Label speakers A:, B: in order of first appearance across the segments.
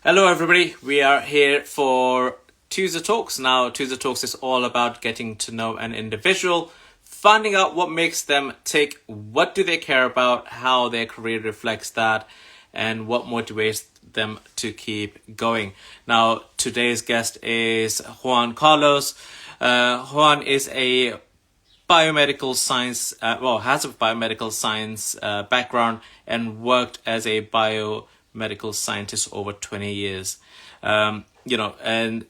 A: Hello, everybody. We are here for Tuesday Talks. Now, Tuesday Talks is all about getting to know an individual, finding out what makes them tick, what do they care about, how their career reflects that, and what motivates them to keep going. Now, today's guest is Juan Carlos. Juan is a biomedical science, has a biomedical science background and worked as a biomedical scientist over 20 years. And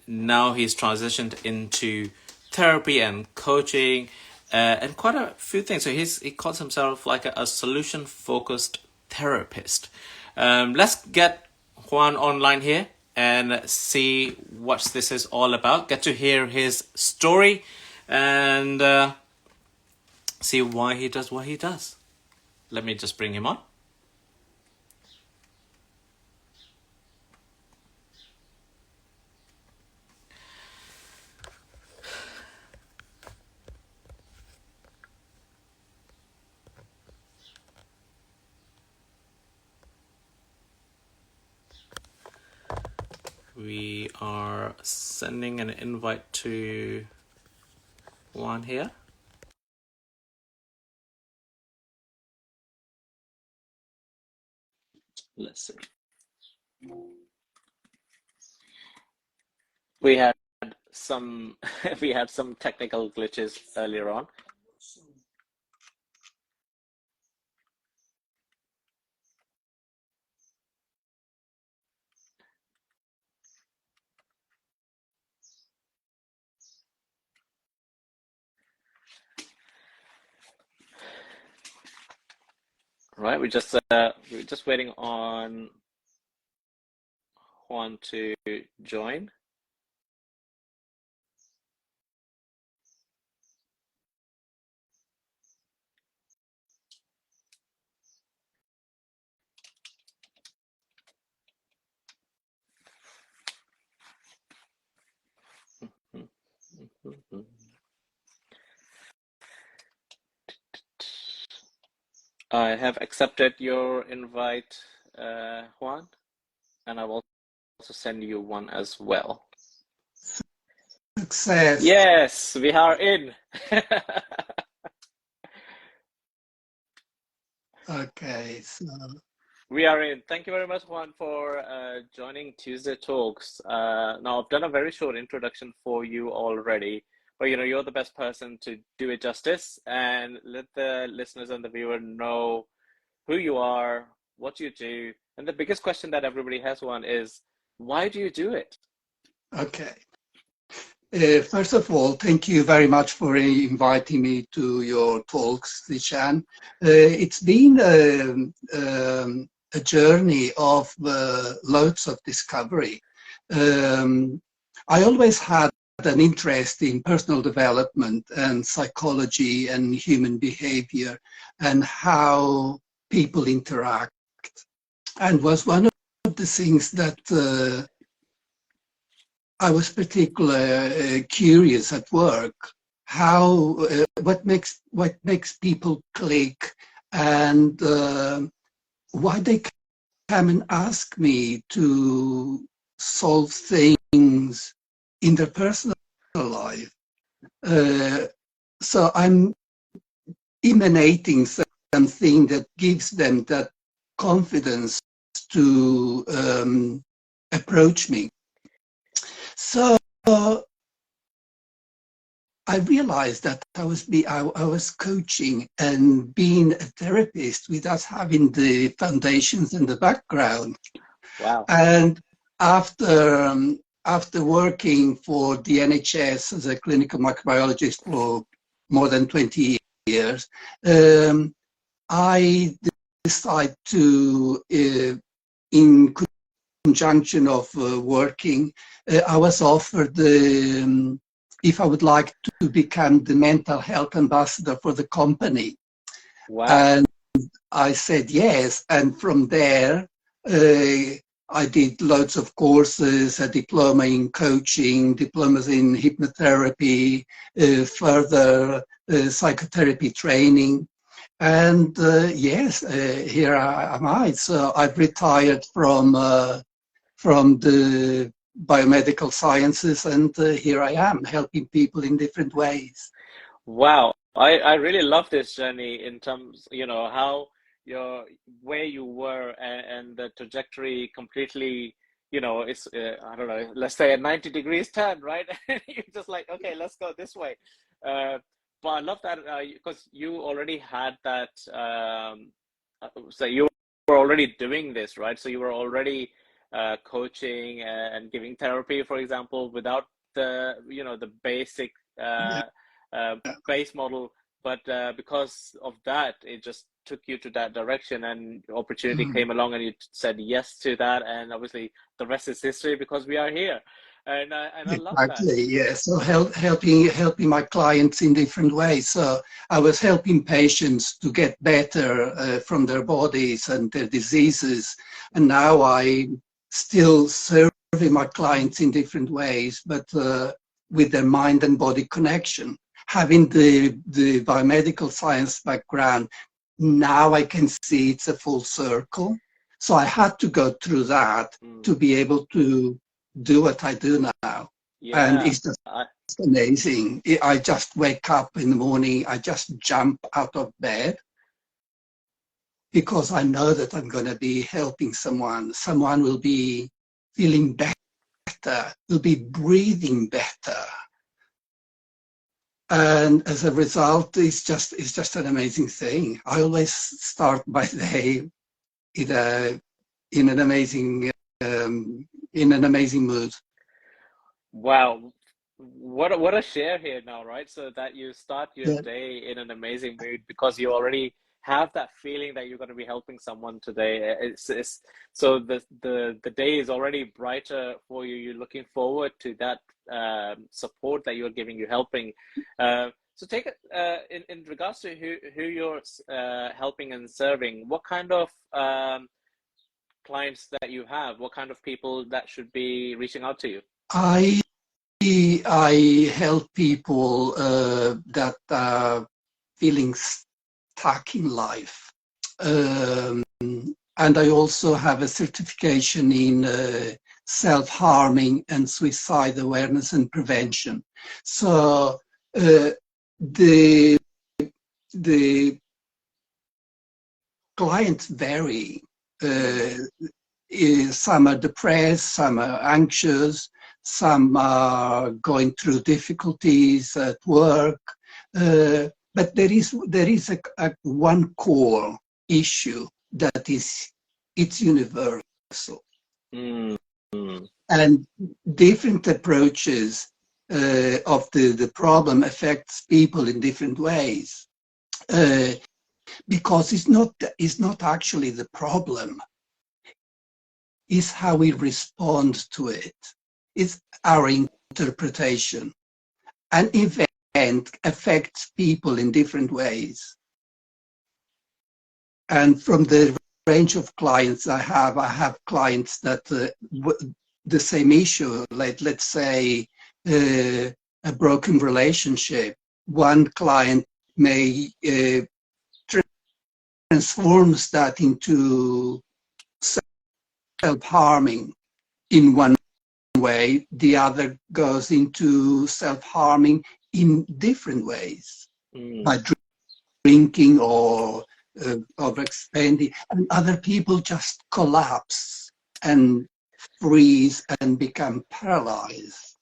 A: now he's transitioned into therapy and coaching and quite a few things. So he calls himself like a solution focused therapist. Let's get Juan online here and see what this is all about. Get to hear his story and see why he does what he does. Let me just bring him on. We are sending an invite to Juan here. Let's see. We had some technical glitches earlier on. Right, we're just waiting on Juan to join. I have accepted your invite, Juan, and I will also send you one as well.
B: Success.
A: Yes, we are in.
B: Okay, so
A: We are in. Thank you very much, Juan, for joining Tuesday Talks. Now, I've done a very short introduction for you already, but you're the best person to do it justice and let the listeners and the viewer know who you are, what you do, and the biggest question that everybody has, Juan, is why do you do it?
B: okay. First of all, thank you very much for inviting me to your talks, Zishan. It's been a journey of loads of discovery. I always had an interest in personal development and psychology and human behavior and how people interact, and was one of the things that I was particularly curious at work, how what makes people click, and why they come and ask me to solve things in their personal life. So I'm emanating something that gives them that confidence to approach me. So I realized that I was coaching and being a therapist without having the foundations and the background.
A: Wow.
B: And after working for the NHS as a clinical microbiologist for more than 20 years, I decided to, in conjunction of working, I was offered if I would like to become the mental health ambassador for the company.
A: Wow.
B: And I said yes, and from there I did loads of courses, a diploma in coaching, diplomas in hypnotherapy, further psychotherapy training. And yes, here am I. So I've retired from from the biomedical sciences, and here I am helping people in different ways.
A: Wow, I really love this journey in terms, how where you were and the trajectory completely, it's I don't know, let's say a 90 degrees turn, right? You're just like, okay, let's go this way. Uh, but I love that because you already had that, so you were already doing this, right? So you were already coaching and giving therapy, for example, without the basic
B: Yeah.
A: uh, base model, but because of that, it just took you to that direction, and opportunity
B: Mm.
A: came along, and you said yes to that, and obviously the rest is history because we are here, and I love that.
B: Exactly, yeah. So helping my clients in different ways. So I was helping patients to get better from their bodies and their diseases, and now I still serving my clients in different ways, but with their mind and body connection. Having the biomedical science background, now I can see it's a full circle. So I had to go through that to be able to do what I do now. And
A: Yeah.
B: it's just amazing. I just wake up in the morning, I just jump out of bed because I know that I'm going to be helping someone. Someone will be feeling better, will be breathing better. And as a result, it's just an amazing thing. I always start my day in a in an amazing in an amazing mood.
A: Wow. What a share here now, right? So that you start your
B: Yeah.
A: day in an amazing mood because you already have that feeling that you're going to be helping someone today. It's so the day is already brighter for you. You're looking forward to that support that you're giving, you're helping. So take it in regards to who you're helping and serving. What kind of clients that you have? What kind of people that should be reaching out to you?
B: I I help people that are feeling stuck in life. Um, and I also have a certification in self-harming and suicide awareness and prevention. So uh, the the clients vary. Some are depressed, some are anxious, some are going through difficulties at work. But there is a one core issue that is it's universal,
A: Mm,
B: and different approaches of the problem affects people in different ways. Uh, because it's not actually the problem, is how we respond to it. It's our interpretation. An event affects people in different ways. And from the range of clients I have clients that the same issue, like let's say a broken relationship. One client may transforms that into self-harming in one way, the other goes into self-harming in different ways, by
A: mm,
B: drinking or overspending, and other people just collapse and freeze and become paralyzed.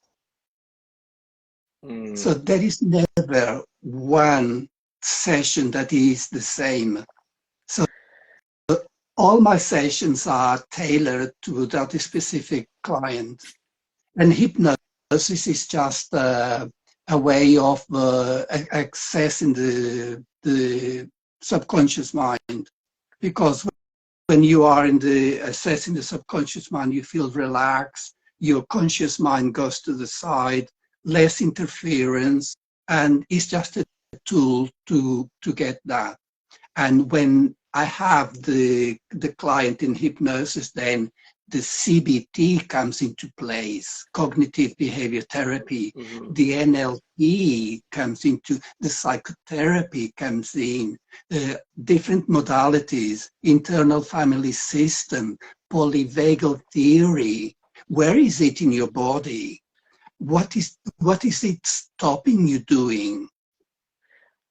B: So
A: mm.
B: there is never one session that is the same. So all my sessions are tailored to that specific client. And hypnosis is just a way of accessing the subconscious mind. Because when you are in the assessing the subconscious mind, you feel relaxed, your conscious mind goes to the side, less interference, and it's just a tool to get that. And when I have the client in hypnosis, then the CBT comes into place, cognitive behavior therapy.
A: Mm-hmm.
B: The NLP comes into, the psychotherapy comes in, different modalities, internal family system, polyvagal theory. Where is it in your body? What is it stopping you doing?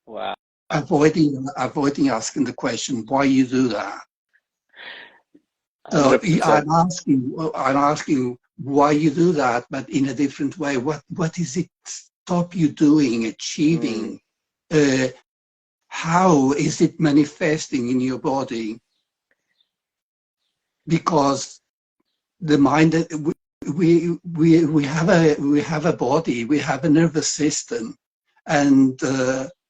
A: Wow.
B: Avoiding asking the question why you do that. So
A: 100%.
B: I'm asking why you do that, but in a different way. What is it stop you doing, achieving? How is it manifesting in your body? Because the mind, we have a body, we have a nervous system, and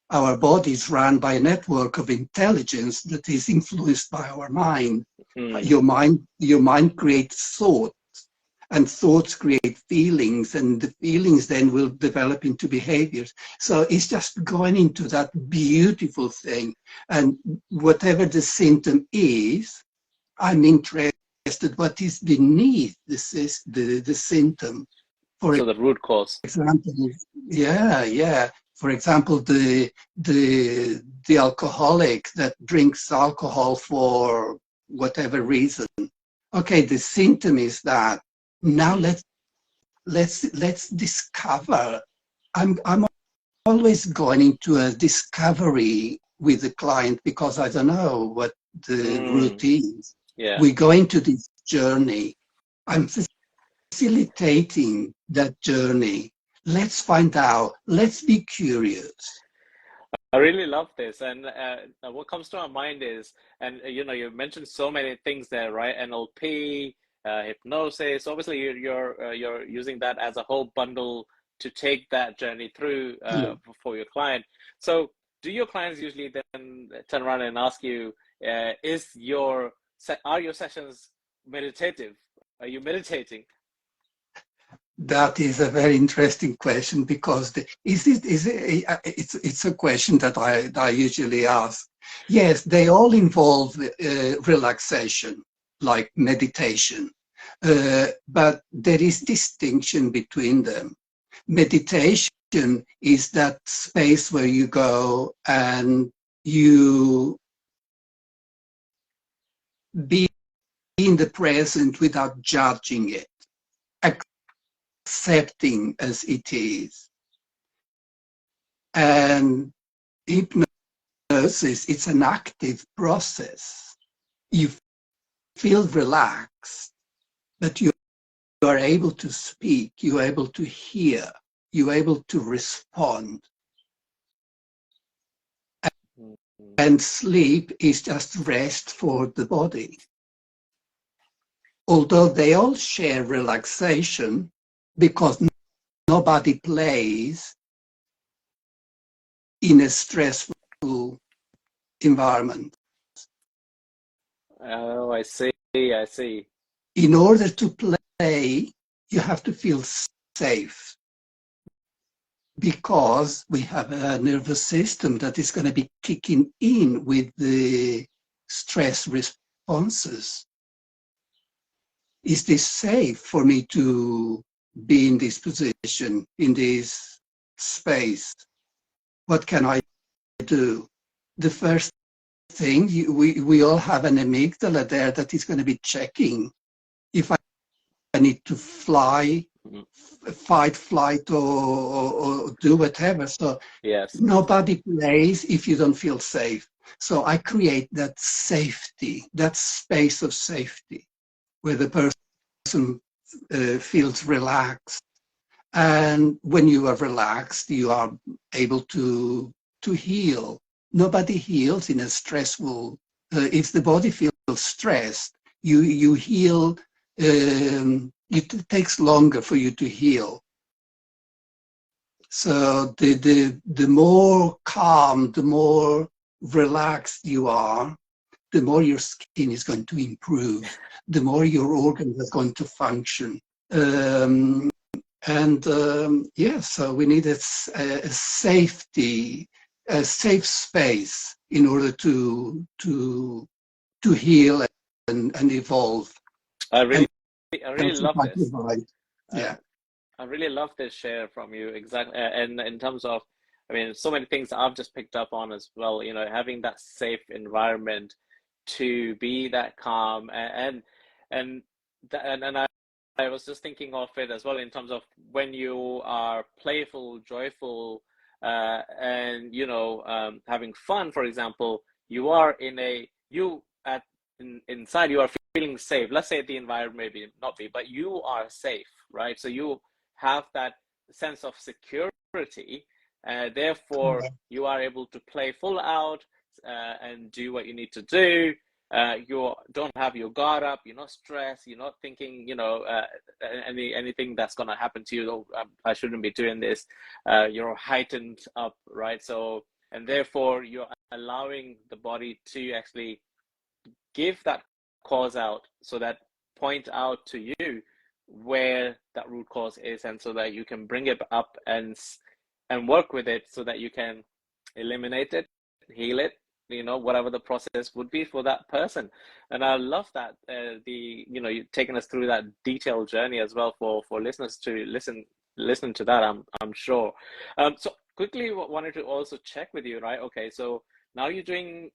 B: our body is run by a network of intelligence that is influenced by our mind. Your mind creates thoughts, and thoughts create feelings, and the feelings then will develop into behaviors. So it's just going into that beautiful thing. And whatever the symptom is, I'm interested what is beneath the symptom.
A: So the root cause.
B: Example, yeah. For example, the alcoholic that drinks alcohol for whatever reason. Okay, the symptom is that. Now let's discover. I'm always going into a discovery with the client because I don't know what the route is.
A: Yeah.
B: We go into this journey. I'm facilitating that journey. Let's find out. Let's be curious.
A: I really love this, and what comes to my mind is, and you mentioned so many things there, right? NLP, hypnosis. Obviously, you're using that as a whole bundle to take that journey through for your client. So, do your clients usually then turn around and ask you, are your sessions meditative? Are you meditating?
B: That is a very interesting question because it's a question that I usually ask. Yes, they all involve relaxation, like meditation, but there is distinction between them. Meditation is that space where you go and you be in the present without judging it, accepting as it is. And hypnosis, it's an active process. You feel relaxed, but you are able to speak, you're able to hear, you're able to respond. And sleep is just rest for the body. Although they all share relaxation, because nobody plays in a stressful environment.
A: Oh, I see.
B: In order to play, you have to feel safe, because we have a nervous system that is going to be kicking in with the stress responses. Is this safe for me to be in this position, in this space? What can I do? The first thing, we all have an amygdala there that is going to be checking if I need to fly, fight, flight, or do whatever. So
A: yes,
B: nobody plays if you don't feel safe. So I create that safety, that space of safety, where the person feels relaxed. And when you are relaxed, you are able to heal. Nobody heals in a stressful. If the body feels stressed, you heal. It takes longer for you to heal. So the more calm, the more relaxed you are, the more your skin is going to improve, the more your organs are going to function. So we need a safety, a safe space in order to heal and evolve.
A: I really,
B: And
A: I really
B: that's what
A: love
B: I
A: this.
B: provide.
A: I,
B: Yeah.
A: I really love this share from you. Exactly. And in terms of, I mean, so many things I've just picked up on as well, you know, having that safe environment to be that calm and I was just thinking of it as well in terms of when you are playful, joyful, and you know, having fun, for example, you are in a you at inside you are feeling safe. Let's say the environment maybe not be, but you are safe, right? So you have that sense of security, therefore you are able to play full out and do what you need to do. You don't have your guard up, you're not stressed, you're not thinking, you know, anything that's going to happen to you. Oh, I shouldn't be doing this. You're heightened up, right? So, and therefore you're allowing the body to actually give that cause out, so that point out to you where that root cause is, and so that you can bring it up and work with it so that you can eliminate it, heal it, you know, whatever the process would be for that person. And I love that you know, you've taken us through that detailed journey as well for listeners to listen to that, I'm sure. So quickly wanted to also check with you, right? Okay, so now you're doing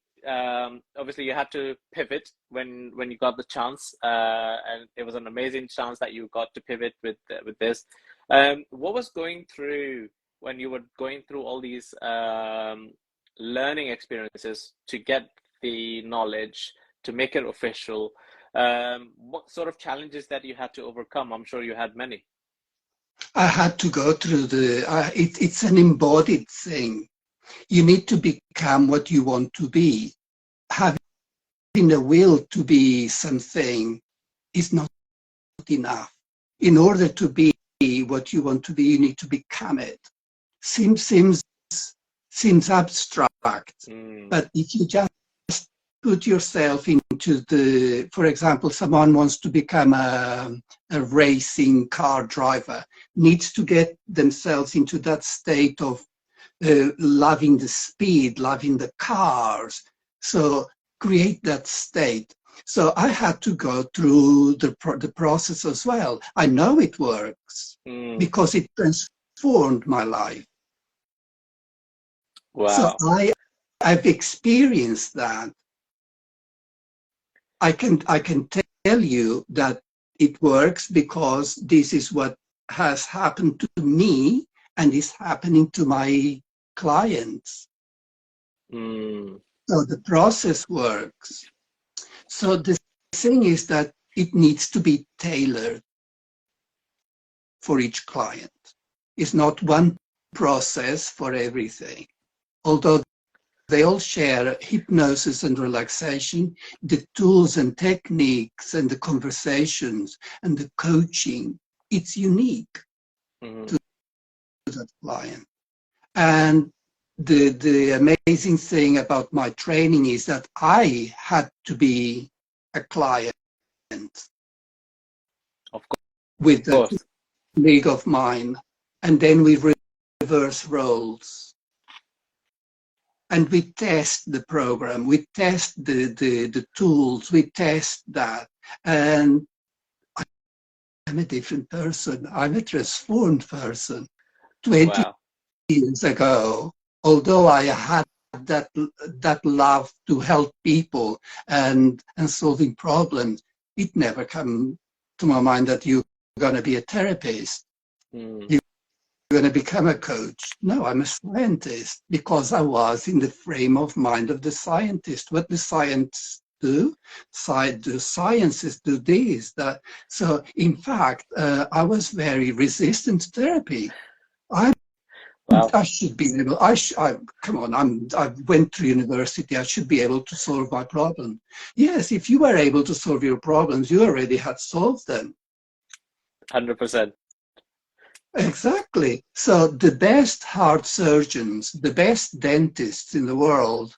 A: obviously you had to pivot when you got the chance, and it was an amazing chance that you got to pivot with this. What was going through when you were going through all these learning experiences to get the knowledge, to make it official? What sort of challenges that you had to overcome? I'm sure you had many.
B: I had to go through it's an embodied thing. You need to become what you want to be. Having a will to be something is not enough. In order to be what you want to be, you need to become it. Seems abstract, but if you just put yourself into for example, someone wants to become a racing car driver, needs to get themselves into that state of loving the speed, loving the cars. So create that state. So I had to go through the process as well. I know it works because it transformed my life.
A: Wow.
B: So I've experienced that. I can tell you that it works because this is what has happened to me and is happening to my clients. So the process works. So the thing is that it needs to be tailored for each client. It's not one process for everything. Although they all share hypnosis and relaxation, the tools and techniques and the conversations and the coaching, it's unique to that client. And the amazing thing about my training is that I had to be a client with a colleague of mine, and then we reverse roles. And we test the program, we test the tools, we test that. And I'm a different person. I'm a transformed person. 20 years ago, although I had that love to help people and solving problems, it never came to my mind that you're going to be a therapist. You're going to become a coach. No, I'm a scientist because I was in the frame of mind of the scientist. What the scientists do, the sciences do this, that. So in fact, I was very resistant to therapy. I should be able. Come on. I went to university. I should be able to solve my problem. Yes, if you were able to solve your problems, you already had solved them.
A: 100%.
B: Exactly. So the best heart surgeons, the best dentists in the world,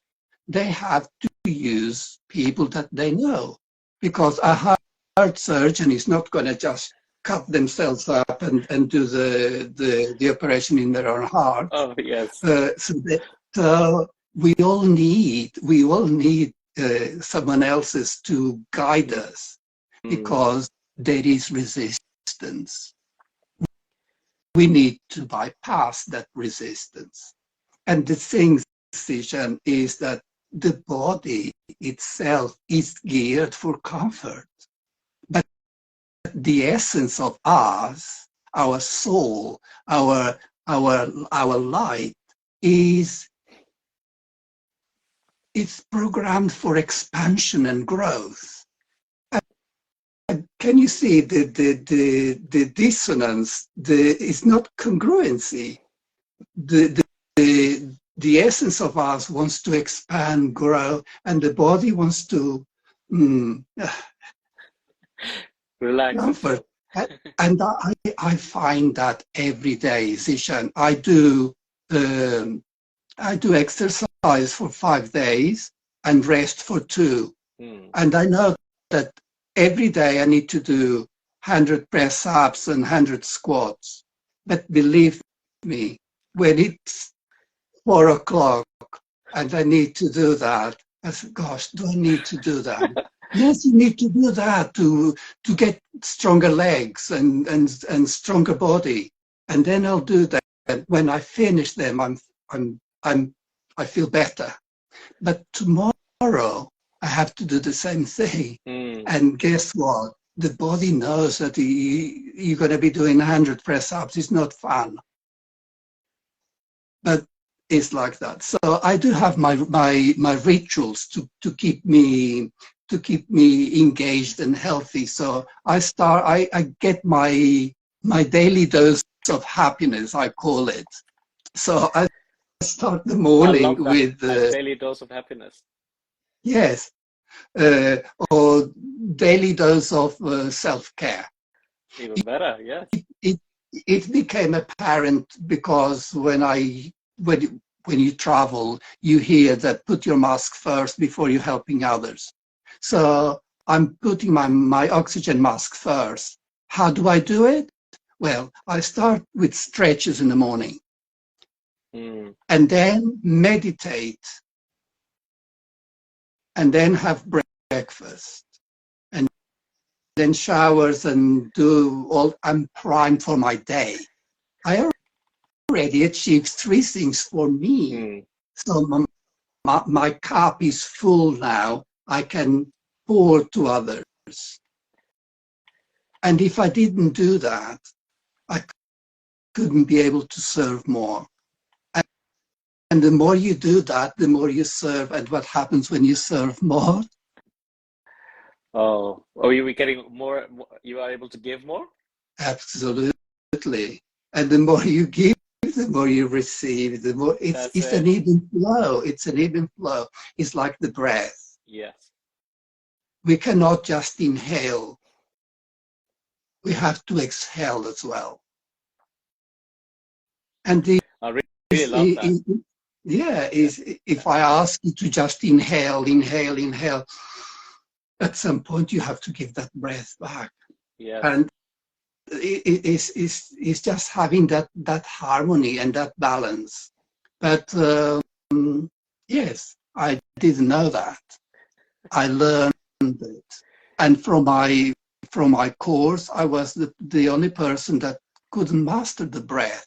B: they have to use people that they know, because a heart surgeon is not going to just cut themselves up and do the operation in their own heart.
A: Oh, yes.
B: So we all need someone else's to guide us, because there is resistance. We need to bypass that resistance. And the thing, Sishan, is that the body itself is geared for comfort. But the essence of us, our soul, our light, it's programmed for expansion and growth. And can you see the dissonance? It's not congruency. The essence of us wants to expand, grow, and the body wants to
A: relax.
B: Comfort. And I find that every day, Zishan. I do exercise for 5 days and rest for 2. And I know that every day I need to do 100 press-ups and 100 squats. But believe me, when it's 4 o'clock and I need to do that, I said, gosh, do I need to do that? Yes, you need to do that to get stronger legs and stronger body. And then I'll do that. When I finish them, I feel better. But tomorrow I have to do the same thing. And guess what? The body knows that you're going to be doing 100 press-ups. It's not fun. But it's like that. So I do have my rituals to keep me engaged and healthy. So I get my daily dose of happiness, I call it. So I start the morning with
A: daily dose of happiness.
B: Yes, or daily dose of self-care.
A: Even better, yes.
B: It became apparent because when you travel, you hear that put your mask first before you're helping others. So I'm putting my oxygen mask first. How do I do it? Well, I start with stretches in the morning and then meditate and then have breakfast and then showers and I'm primed for my day. I already achieved 3 things for me. So my cup is full now. I can pour to others. And if I didn't do that, I couldn't be able to serve more. And the more you do that, the more you serve. And what happens when you serve more?
A: Oh, you were getting more, you are able to give more?
B: Absolutely. And the more you give, the more you receive, the more it's an even flow. It's an even flow. It's like the breath.
A: Yes.
B: We cannot just inhale. We have to exhale as well. And
A: I really love that.
B: If I ask you to just inhale, at some point you have to give that breath back.
A: Yes.
B: And it's just having that harmony and that balance. But yes, I didn't know that. I learned it. And from my course, I was the only person that couldn't master the breath.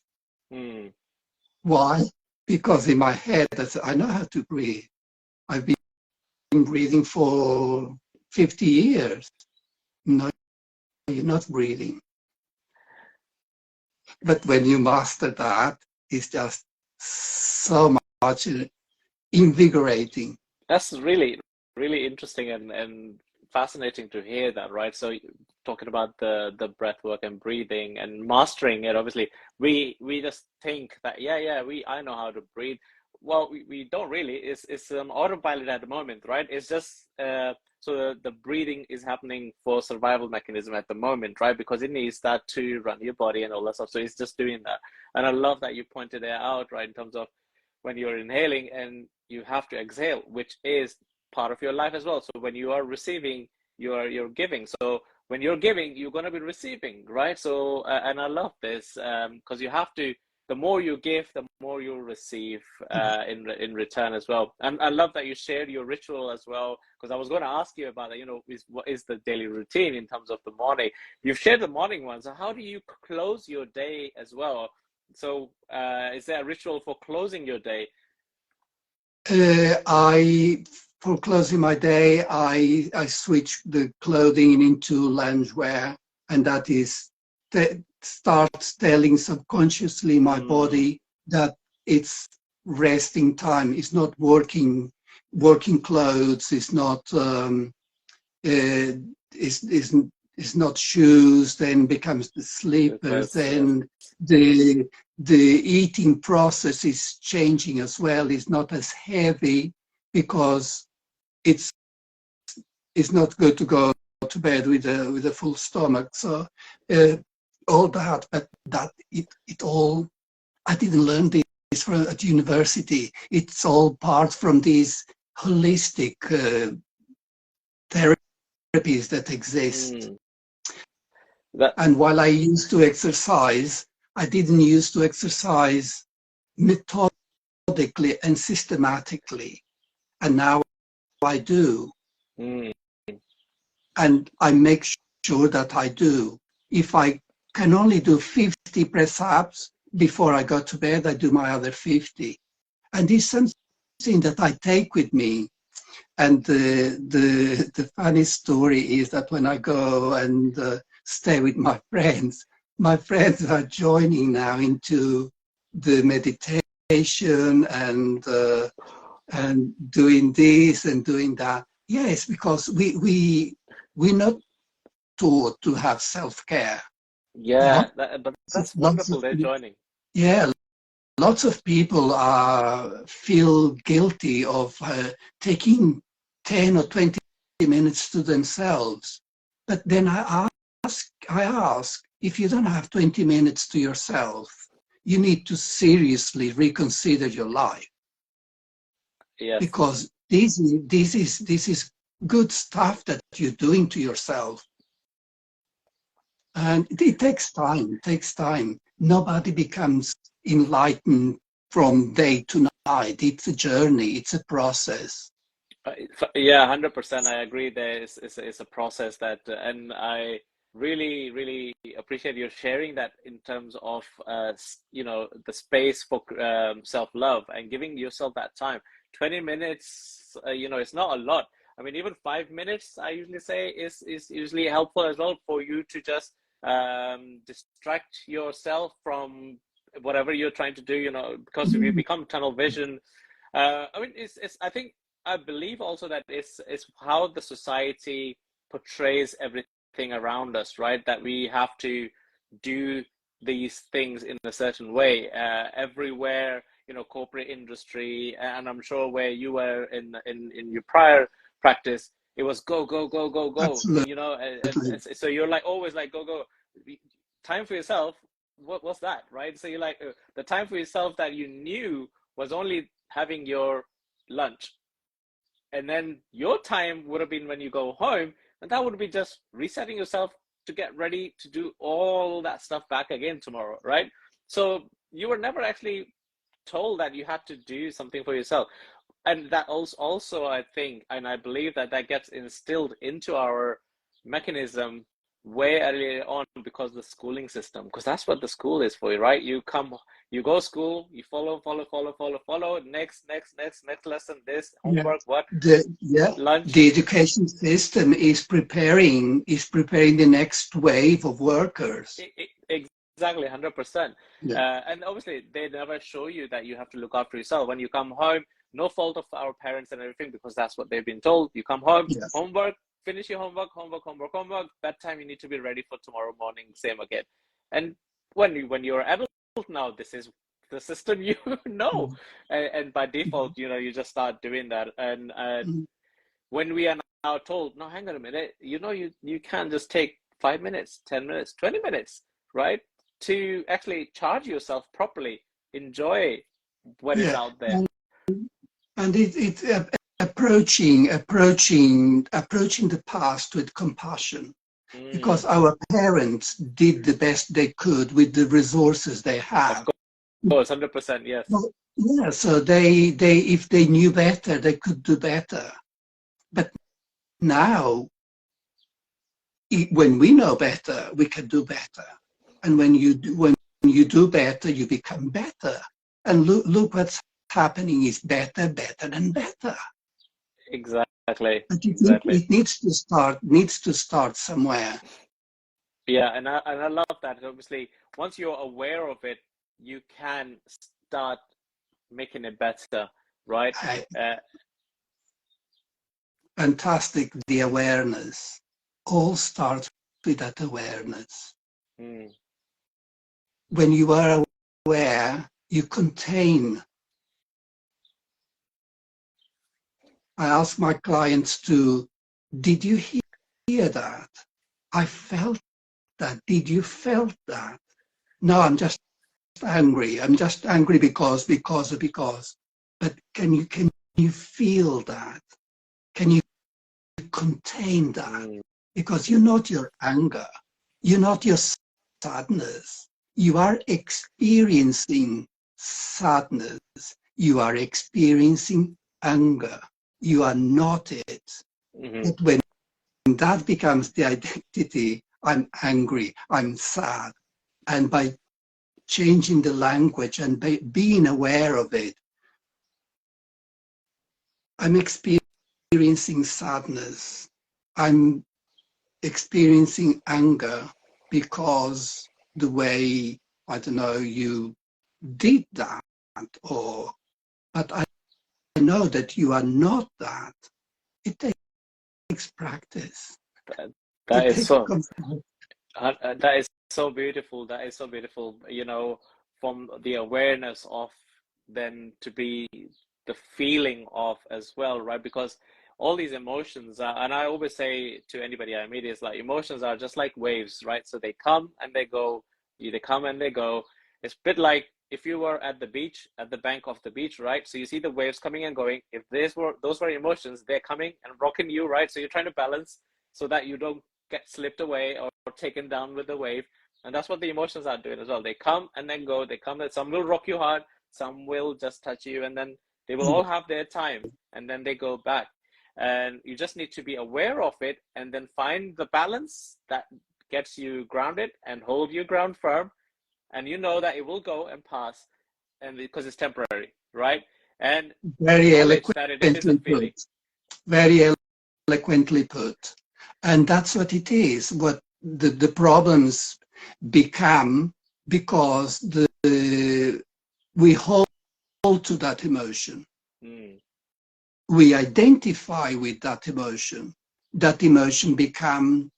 B: Why? Because in my head, I know how to breathe. I've been breathing for 50 years. No, you're not breathing. But when you master that, it's just so much invigorating.
A: That's really, really interesting and fascinating to hear that, right? So talking about the breath work and breathing and mastering it, obviously, we just think that, I know how to breathe. Well, we don't really. It's autopilot at the moment, right? It's just so the breathing is happening for survival mechanism at the moment, right? Because it needs that to run your body and all that stuff. So it's just doing that. And I love that you pointed it out, right? In terms of when you're inhaling and you have to exhale, which is part of your life as well. So when you are receiving, you're giving. So when you're giving, you're going to be receiving, right? So and I love this because you have to the more you give, the more you'll receive in return as well. And I love that you shared your ritual as well, because I was going to ask you about that, what is the daily routine in terms of the morning. You've shared the morning one, so how do you close your day as well? So is there a ritual for closing your day?
B: For closing my day, I switch the clothing into loungewear, and that starts telling subconsciously my body that it's resting time. It's not working clothes. It's not it's not shoes. Then becomes the sleepers. Then the eating process is changing as well. It's not as heavy because it's not good to go to bed with a full stomach. So all that, but that it all, I didn't learn this at university. It's all part from these holistic therapies that exist. And while I used to exercise, I didn't used to exercise methodically and systematically. And now I do. And I make sure that I do. If I can only do 50 press-ups before I go to bed, I do my other 50. And this is something that I take with me. And the funny story is that when I go and stay with my friends are joining now into the meditation and doing this and doing that. Yes, because we're not taught to have self-care.
A: Yeah, but that's wonderful. They're joining.
B: Yeah, lots of people feel guilty of taking 10 or 20 minutes to themselves. But then I ask, if you don't have 20 minutes to yourself, you need to seriously reconsider your life.
A: Yes.
B: Because this is good stuff that you're doing to yourself. And it takes time. Nobody becomes enlightened from day to night. It's a journey. It's a process.
A: Yeah, 100%. I agree. It's a process that, and I really, really appreciate you sharing that in terms of, the space for self-love and giving yourself that time. 20 minutes, it's not a lot. I mean, even 5 minutes, I usually say is usually helpful as well for you to just distract yourself from whatever you're trying to do, because if you become tunnel vision, I mean, I believe also that it's how the society portrays everything around us, right? That we have to do these things in a certain way everywhere, corporate industry, and I'm sure where you were in your prior practice, it was go, go, go, go, go.
B: Absolutely.
A: And so you're like always like go, go. Time for yourself. What's that, right? So you're like the time for yourself that you knew was only having your lunch, and then your time would have been when you go home, and that would be just resetting yourself to get ready to do all that stuff back again tomorrow, right? So you were never actually told that you had to do something for yourself. And that also I think, and I believe that gets instilled into our mechanism way earlier on because of the schooling system, because that's what the school is for you, right? You go to school, you follow, next lesson, this, homework, what? Lunch.
B: The education system is preparing the next wave of workers.
A: Exactly, 100%. And obviously, they never show you that you have to look after yourself. When you come home, no fault of our parents and everything, because that's what they've been told. You come home, homework, finish your homework, bedtime, you need to be ready for tomorrow morning, same again. And when you're adult now, this is the system you know. And by default, you just start doing that. And when we are now told, no, hang on a minute, you can't just take 5 minutes, 10 minutes, 20 minutes, right? To actually charge yourself properly, enjoy what is out there.
B: And it's approaching the past with compassion, because our parents did the best they could with the resources they have.
A: course, 100%, yes.
B: Well, yeah, so they if they knew better, they could do better. But now, when we know better, we can do better. And when you do better, you become better. And look what's happening is better, better, and better.
A: Exactly.
B: But
A: Exactly.
B: it needs to start somewhere.
A: Yeah, and I love that. Obviously, once you're aware of it, you can start making it better, right?
B: Fantastic, the awareness. All starts with that awareness.
A: Mm.
B: When you are aware, you contain. I ask my clients did you hear that? I felt that. Did you felt that? No, I'm just angry. I'm just angry because. But can you feel that? Can you contain that? Because you're not your anger. You're not your sadness. You are experiencing sadness. You are experiencing anger. You are not it.
A: Mm-hmm.
B: But when that becomes the identity, I'm angry, I'm sad. And by changing the language and being aware of it, I'm experiencing sadness. I'm experiencing anger because the way, I don't know, you did that, but I know that you are not that. It takes practice.
A: That
B: It
A: is
B: takes
A: so that is so beautiful. That is so beautiful. You know, from the awareness of then to be the feeling of as well, right? Because all these emotions are, and I always say to anybody I meet is like emotions are just like waves, right? So they come and they go, they come and they go. It's a bit like if you were at the beach, at the bank of the beach, right? So you see the waves coming and going. If those were emotions, they're coming and rocking you, right? So you're trying to balance so that you don't get slipped away or taken down with the wave. And that's what the emotions are doing as well. They come and then go. They come and some will rock you hard, some will just touch you, and then they will all have their time and then they go back. And you just need to be aware of it and then find the balance that gets you grounded and hold your ground firm. And you know that it will go and pass, and because it's temporary, right? And
B: very
A: acknowledge that it is a
B: eloquently
A: feeling.
B: put. Very eloquently put. And that's what it is. What the problems become because we hold to that emotion. We identify with that emotion. That emotion become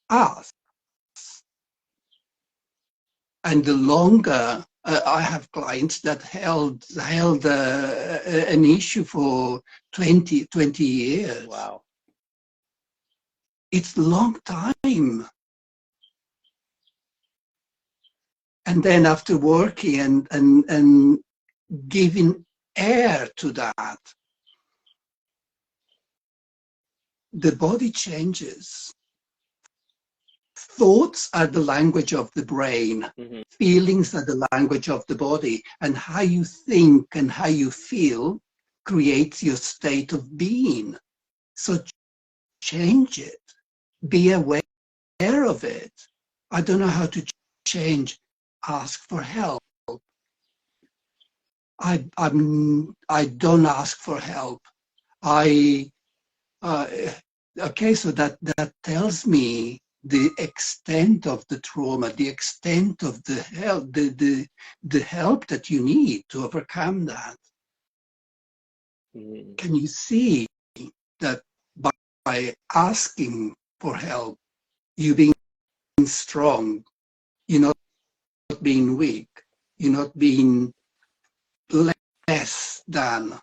B: us. And the longer I have clients that held an issue for 20 years.
A: Wow.
B: It's a long time. And then after working and giving air to that, the body changes. Thoughts are the language of the brain.
A: Mm-hmm.
B: Feelings are the language of the body. And how you think and how you feel creates your state of being. So change it. Be aware of it. I don't know how to change. Ask for help. I don't ask for help. Okay, so that tells me the extent of the trauma, the extent of the help, the help that you need to overcome that. Can you see that by asking for help, you being strong, you're not being weak, you're not being less than.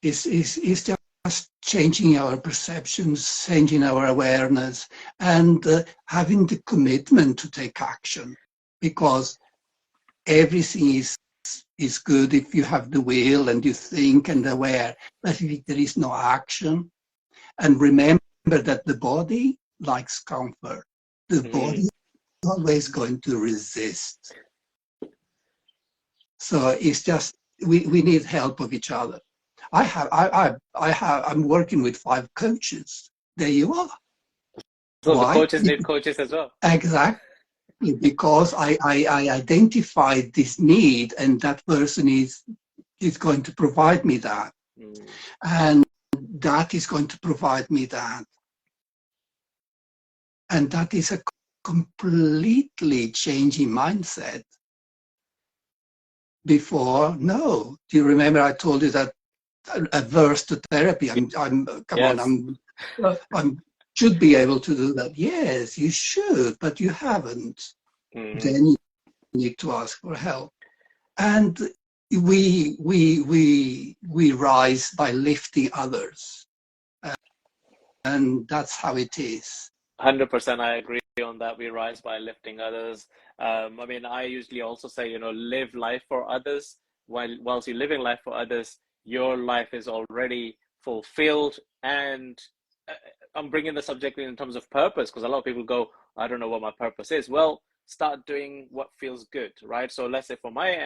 B: It's just changing our perceptions, changing our awareness, and having the commitment to take action, because everything is good if you have the will and you think and aware, but if there is no action, and remember that the body likes comfort, the body is always going to resist. So it's just we need help of each other. I'm working with 5 coaches. There you are.
A: So the
B: Why?
A: coaches need coaches as well.
B: Exactly, because I identified this need, and that person is going to provide me that, and that is going to provide me that, and that is a completely changing mindset. Before, no. Do you remember I told you that averse to therapy? I'm come on,
A: Yes.
B: I'm should be able to do that. Yes, you should, but you haven't. Then you need to ask for help. And we rise by lifting others, and that's how it is.
A: 100%, I agree on that. We rise by lifting others. I mean, I usually also say, you know, live life for others. Whilst you're living life for others, your life is already fulfilled. And uh, I'm bringing the subject in terms of purpose, because a lot of people go, I don't know what my purpose is. Well, start doing what feels good, right? So let's say for me,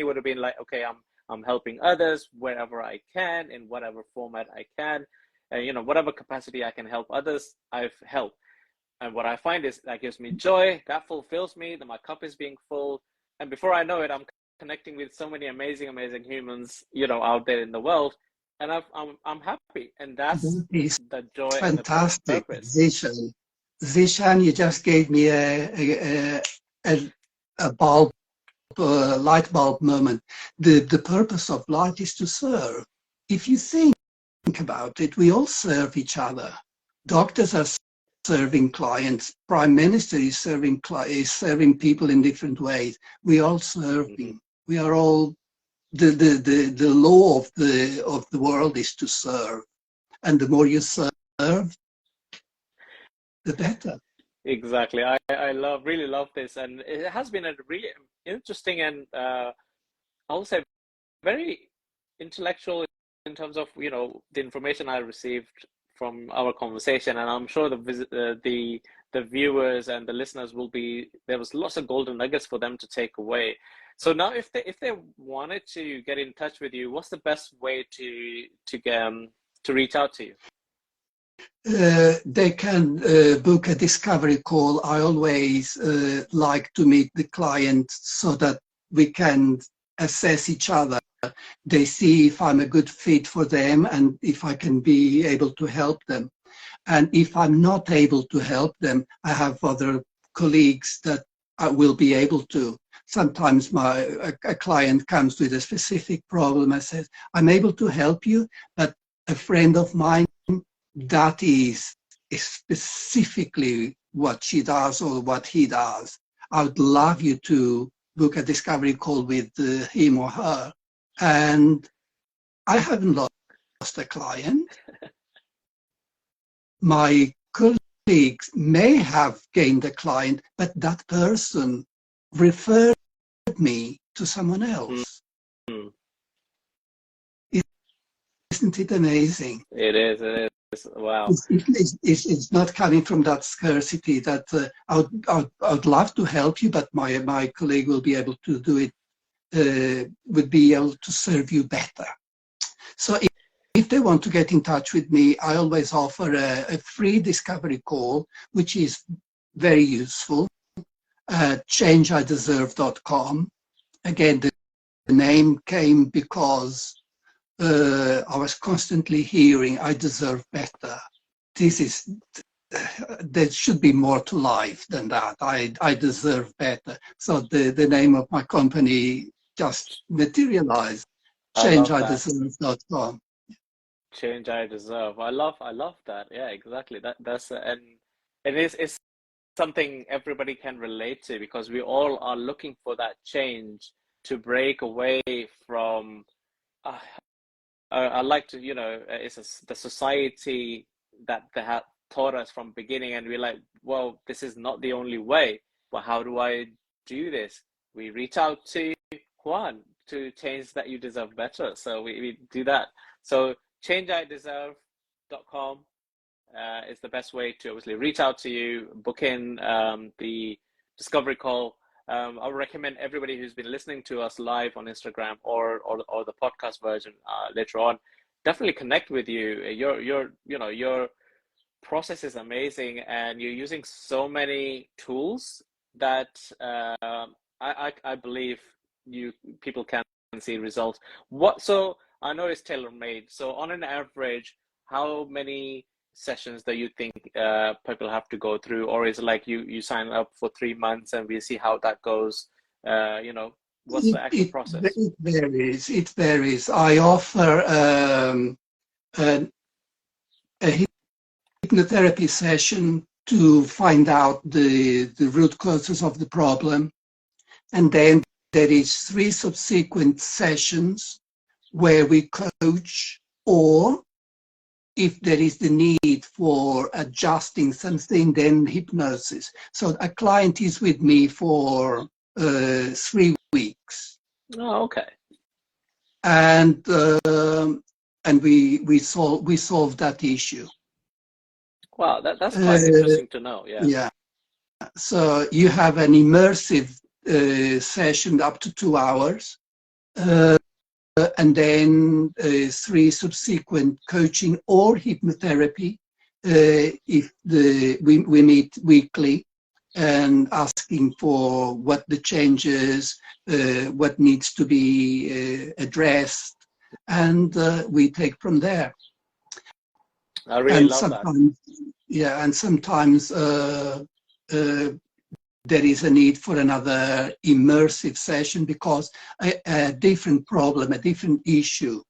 A: it would have been like, okay, I'm helping others wherever I can, in whatever format I can. You know, whatever capacity I can help others, I've helped. And what I find is that gives me joy, that fulfills me, that my cup is being full. And before I know it, I'm connecting with so many amazing humans, you know, out there in the world. And I'm happy. And that's
B: That is
A: the joy and the
B: fantastic,
A: purpose.
B: Zishan. Zishan, you just gave me a bulb, light bulb moment. The purpose of life is to serve. If you think about it, we all serve each other. Doctors are serving clients. Prime Minister is serving people in different ways. We all serving. We are all the law of the world is to serve, and the more you serve, the better.
A: Exactly. I really love this. And it has been a really interesting and I would say very intellectual in terms of, you know, the information I received from our conversation, and I'm sure the viewers and the listeners will be, there was lots of golden nuggets for them to take away. So now, if they wanted to get in touch with you, what's the best way to reach out to you?
B: They can book a discovery call. I always like to meet the client so that we can assess each other. They see if I'm a good fit for them and if I can be able to help them. And if I'm not able to help them, I have other colleagues that I will be able to. Sometimes a client comes with a specific problem and says, I'm able to help you, but a friend of mine, that is specifically what she does or what he does. I would love you to book a discovery call with him or her. And I haven't lost a client. My colleagues may have gained a client, but that person referred me to someone else.
A: Mm.
B: Isn't it amazing?
A: It is. It is. Wow.
B: It's not coming from that scarcity that I would love to help you, but my colleague will be able to do it, would be able to serve you better. So if they want to get in touch with me, I always offer a free discovery call, which is very useful. ChangeIDeserve.com. Again, the name came because I was constantly hearing, I deserve better. There should be more to life than that. I deserve better. So the name of my company just materialized.
A: I love that.
B: ChangeIDeserve.com.
A: Change I deserve. I love that. Yeah, exactly. That's and it's something everybody can relate to, because we all are looking for that change to break away from. Uh, I like to, you know, the society that they have taught us from beginning, and we're like, well, this is not the only way. But how do I do this? We reach out to Juan to change that you deserve better. So we do that. So changeideserve.com is the best way to obviously reach out to you, book in the discovery call. I would recommend everybody who's been listening to us live on Instagram or the podcast version later on, definitely connect with you. Your process is amazing, and you're using so many tools that I believe people can see results. So I know it's tailor-made. So on an average, how many sessions that you think people have to go through, or is it like you sign up for 3 months and we see how that goes? What's the actual process?
B: It varies. It varies. I offer a hypnotherapy session to find out the root causes of the problem, and then there is 3 subsequent sessions where we coach, or if there is the need for adjusting something, then hypnosis. So a client is with me for 3 weeks.
A: Oh, okay.
B: And we solve that issue.
A: Wow, that's quite interesting to know. Yeah.
B: Yeah. So you have an immersive session up to 2 hours. And then 3 subsequent coaching or hypnotherapy. If we meet weekly and asking for what the changes, what needs to be addressed, and we take from there.
A: I really love that.
B: Yeah, and sometimes there is a need for another immersive session because a different problem, a different issue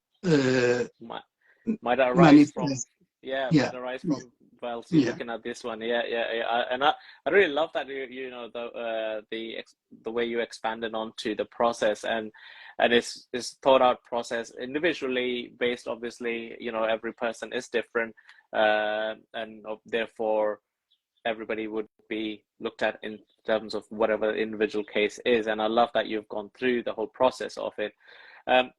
A: might arise from
B: yeah.
A: looking at this one. And I really love that the way you expanded onto the process, and it's thought out process, individually based. Obviously, every person is different, and therefore everybody would be looked at in terms of whatever the individual case is. And I love that you've gone through the whole process of it.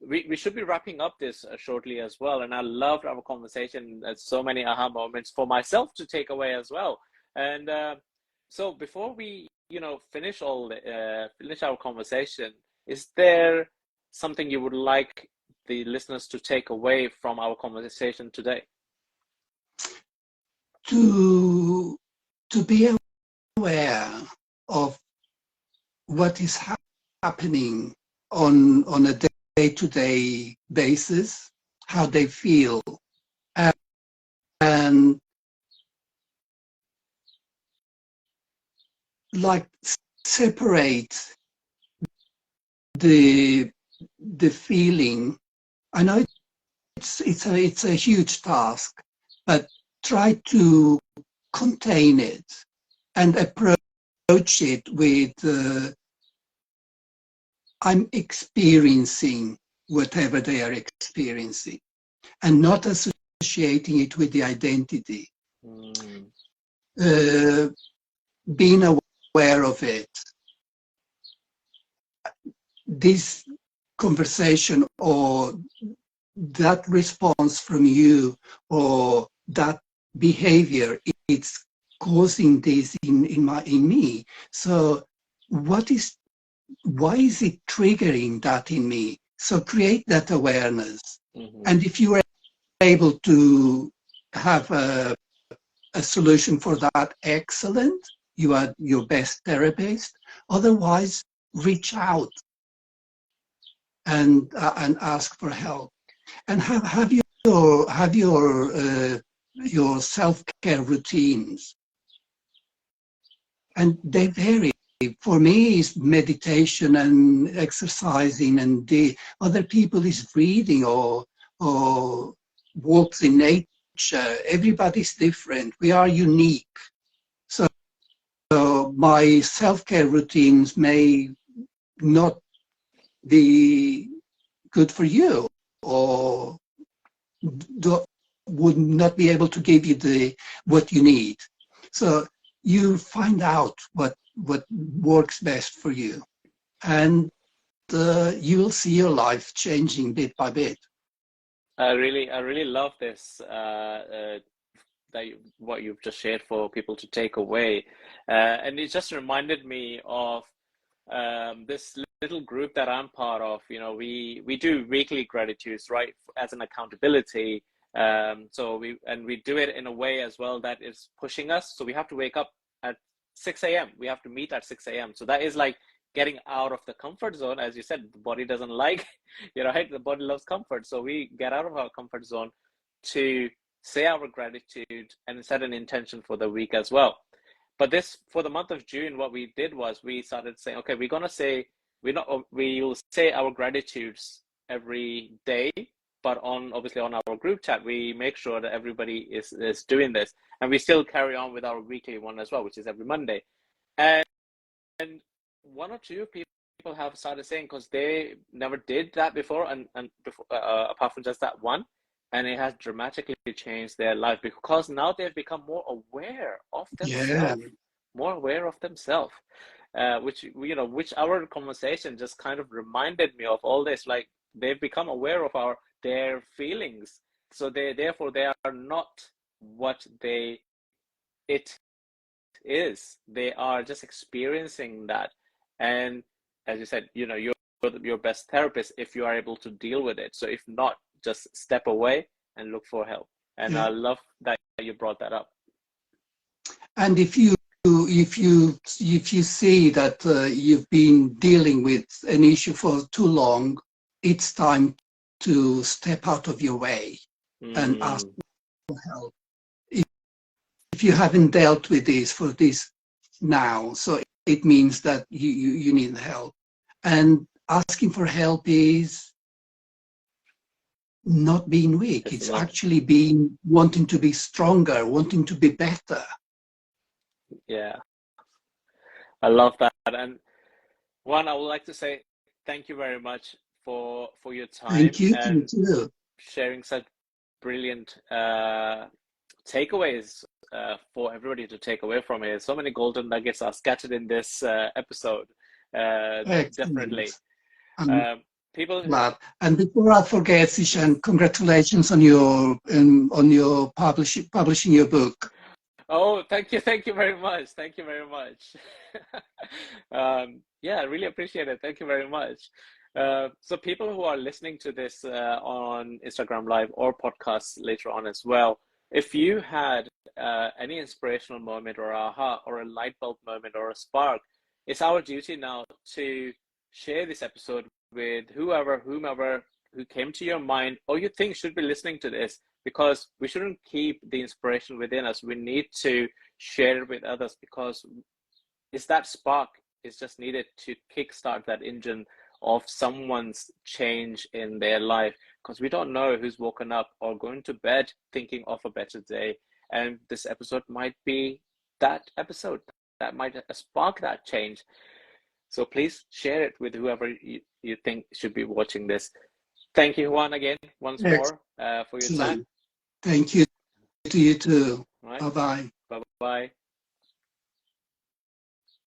A: We should be wrapping up this shortly as well. And I loved our conversation. There's so many aha moments for myself to take away as well. And so before we, finish our conversation, is there something you would like the listeners to take away from our conversation today?
B: To be aware of what is happening on a day-to-day basis, how they feel, and like separate the feeling. I know it's a huge task, but try to contain it and approach it with I'm experiencing whatever they are experiencing, and not associating it with the identity. Being aware of it. This conversation or that response from you or that behavior, it's causing this in me. So why is it triggering that in me? So create that awareness. And if you are able to have a solution for that, excellent. You are your best therapist. Otherwise, reach out and ask for help. And have your self-care routines. And they vary. For me, it's meditation and exercising, and the other people is reading or walks in nature. Everybody's different. We are unique. So my self-care routines may not be good for you, or would not be able to give you what you need. So you find out what works best for you, and you'll see your life changing bit by bit.
A: I really love this, what you've just shared for people to take away, and it just reminded me of this little group that I'm part of, you know, we do weekly gratitudes, right, as an accountability. So we do it in a way as well that is pushing us. So we have to wake up at 6 a.m. We have to meet at 6 a.m. So that is like getting out of the comfort zone. As you said, the body doesn't like, you know, right? The body loves comfort. So we get out of our comfort zone to say our gratitude and set an intention for the week as well. But this, for the month of June, what we did was we started saying, okay, we're gonna say we'll say our gratitudes every day, but obviously on our group chat, we make sure that everybody is doing this, and we still carry on with our weekly one as well, which is every Monday. And one or two people have started saying, because they never did that before, and before, apart from just that one, and it has dramatically changed their life because now they've become more aware of themselves, more aware of themselves, which, you know, which our conversation just kind of reminded me of all this. Like, they've become aware of their feelings, so therefore they are not what it is. They are just experiencing that, and as you said, you know, you're your best therapist if you are able to deal with it. So if not, just step away and look for help. And I love that you brought that up.
B: And if you see that you've been dealing with an issue for too long, it's time to step out of your way and ask for help. If you haven't dealt with this now, so it means that you need help. And asking for help is not being weak. It's actually wanting to be stronger, wanting to be better.
A: Yeah, I love that. And Juan, I would like to say thank you very much for your time.
B: Thank you.
A: And
B: Thank you.
A: Sharing such brilliant takeaways for everybody to take away from it. So many golden nuggets are scattered in this episode. Definitely. People.
B: And before I forget, Sishan, congratulations on your publishing your book.
A: Oh, thank you very much. Thank you very much. Yeah, I really appreciate it. Thank you very much. So people who are listening to this on Instagram Live or podcasts later on as well, if you had any inspirational moment or aha or a light bulb moment or a spark, it's our duty now to share this episode with whomever who came to your mind or you think should be listening to this, because we shouldn't keep the inspiration within us. We need to share it with others, because it's that spark is just needed to kickstart that engine of someone's change in their life, because we don't know who's woken up or going to bed thinking of a better day. And this episode might be that episode that might spark that change. So please share it with whoever you think should be watching this. Thank you, Juan, again, once more for your time.
B: Thank you to you too.
A: Right.
B: Bye-bye.
A: Bye-bye.